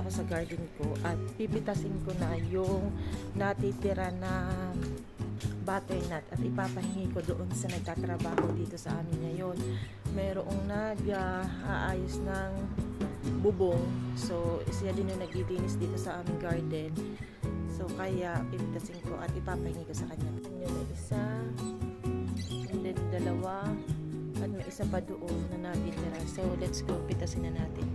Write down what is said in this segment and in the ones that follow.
ako sa garden ko at pipitasin ko na yung natitira na butternut at ipapahingi ko doon sa nagtatrabaho dito sa amin ngayon. Merong nag-aayos ng bubong, so siya din yung naglilinis dito sa aming garden. So kaya pipitasin ko at ipapahingi ko sa kanya. Yun na isa, and then dalawa, at may isa pa doon na natitira. So let's go, pitasin na natin.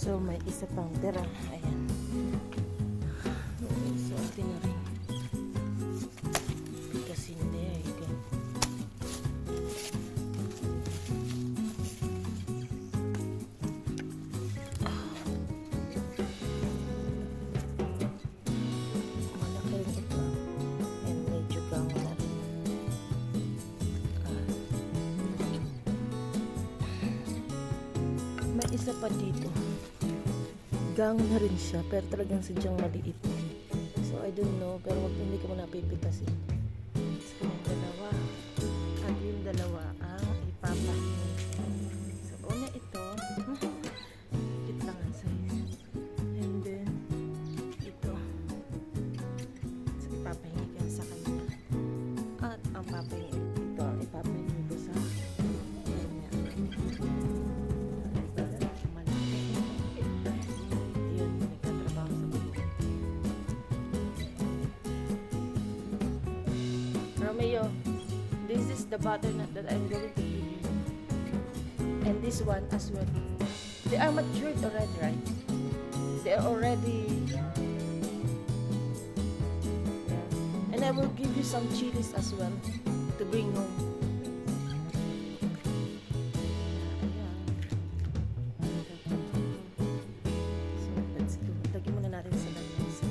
So, may isa pang tira. Ayan. So, atin na rin. Pitasin there. Okay. Malaki rin ito. And medyo gang na rin. May isa pa dito. Gang na rin siya, pero talagang sadyang maliit. So, I don't know, pero hindi ko muna pipitasin. So, yung dalawa. At yung dalawa ang ipapahingi. So, una ito. Ito lang ang size. And then, ito. So, ipapahingi ko sa kanya. At ang papahingi ito, ang ipapahingi ko sa kanya. Romeo, this is the butternut that I'm going to give you. And this one as well. They are matured already, right? They are already... Yeah. And I will give you some chilies as well to bring home. So, let's go. Lagyan muna natin sa lamis.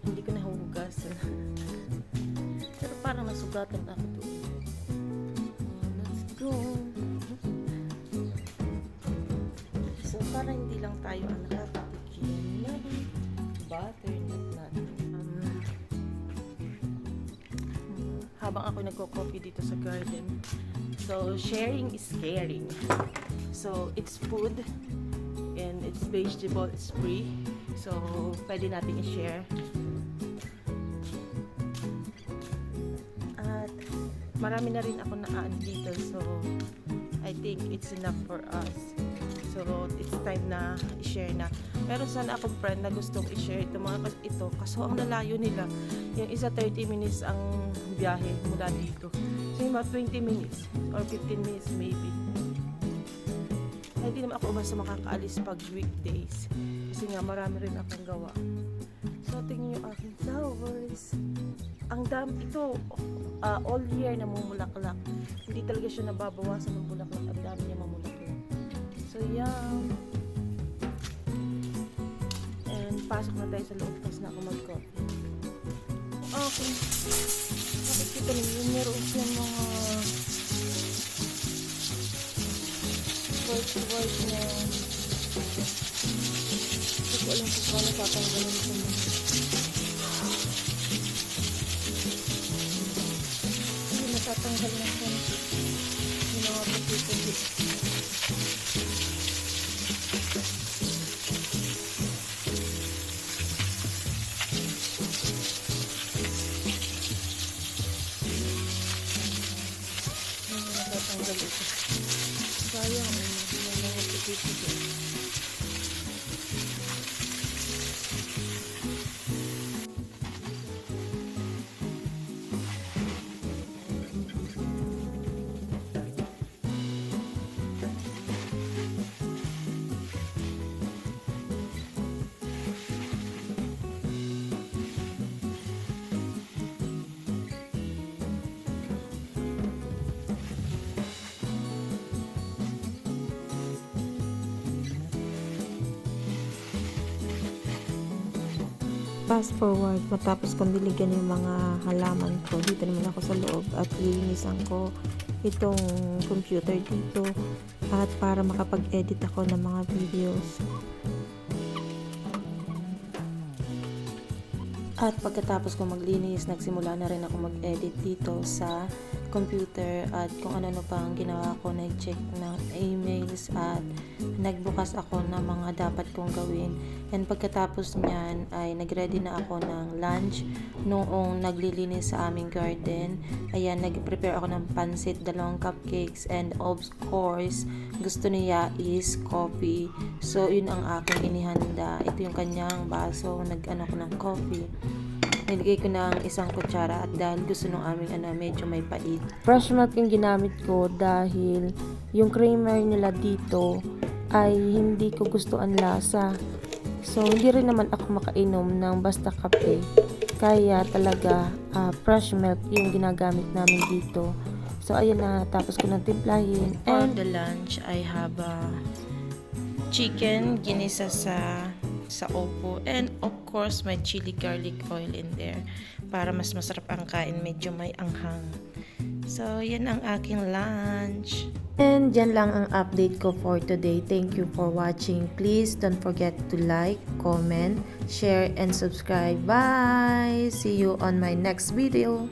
Hindi ko nahuhugasan. Pero parang nasugatan ako doon. Let's go. So, para hindi lang tayo ang nakakatikim ng butternut natin. Habang ako nagko-coffee dito sa garden. So, sharing is caring. So, it's food and it's vegetable, it's free. So, pwede natin i-share. At marami na rin ako na-add dito. So, I think it's enough for us. So, it's time na i-share na. Meron sana akong friend na gustong i-share ito. Ito, kaso ang lalayo nila. Yung isa 30 minutes ang biyahe mula dito. So, yung mga 20 minutes or 15 minutes maybe. Hindi naman ako basta makakaalis pag weekdays. Kasi nga marami rin akong gawa. So, tingnan yung aking flowers. Ang dami ito, all year namumulaklak. Hindi talaga siya nababawasan ng bulaklak. Ang dami niya mamulaklak. So, yan. And pasok na tayo sa loob. Tapos na ako mag-coffee. Okay. Nakikita niyo, meron siyang mga white na hindi ko alam kung paano tatanggalin ito mo. Hindi natatanggal na siya. Hindi na mapagpipagit. Hindi natatanggal ito. Sayang, hindi na mapagpipagit. Fast forward, matapos kong diligan yung mga halaman ko, dito naman ako sa loob at lilinisan ko itong computer dito at para makapag-edit ako ng mga videos. At pagkatapos ko maglinis, nagsimula na rin ako mag-edit dito sa computer at kung ano-ano pa ang ginawa ko, nag-check ng emails at nagbukas ako ng mga dapat kong gawin. And pagkatapos niyan ay nag-ready na ako ng lunch noong naglilinis sa aming garden. Ayan, nag-prepare ako ng pansit, 2 cupcakes, and of course, gusto niya is coffee. So, yun ang aking inihanda. Ito yung kanyang baso, nag-ano ko ng coffee. Nilagay ko ng 1 kutsara at dahil gusto nung aming medyo may pait. Fresh milk yung ginamit ko dahil yung creamer nila dito ay hindi ko gusto ang lasa. So, hindi rin naman ako makainom ng basta kape. Kaya talaga fresh milk yung ginagamit namin dito. So, ayun na. Tapos ko nang timplahin. And for the lunch, I have chicken ginisa sa opo, and of course may chili garlic oil in there para mas masarap ang kain, medyo may anghang. So yan ang aking lunch, and yan lang ang update ko for today. Thank you for watching. Please don't forget to like, comment, share, and subscribe. Bye! See you on my next video.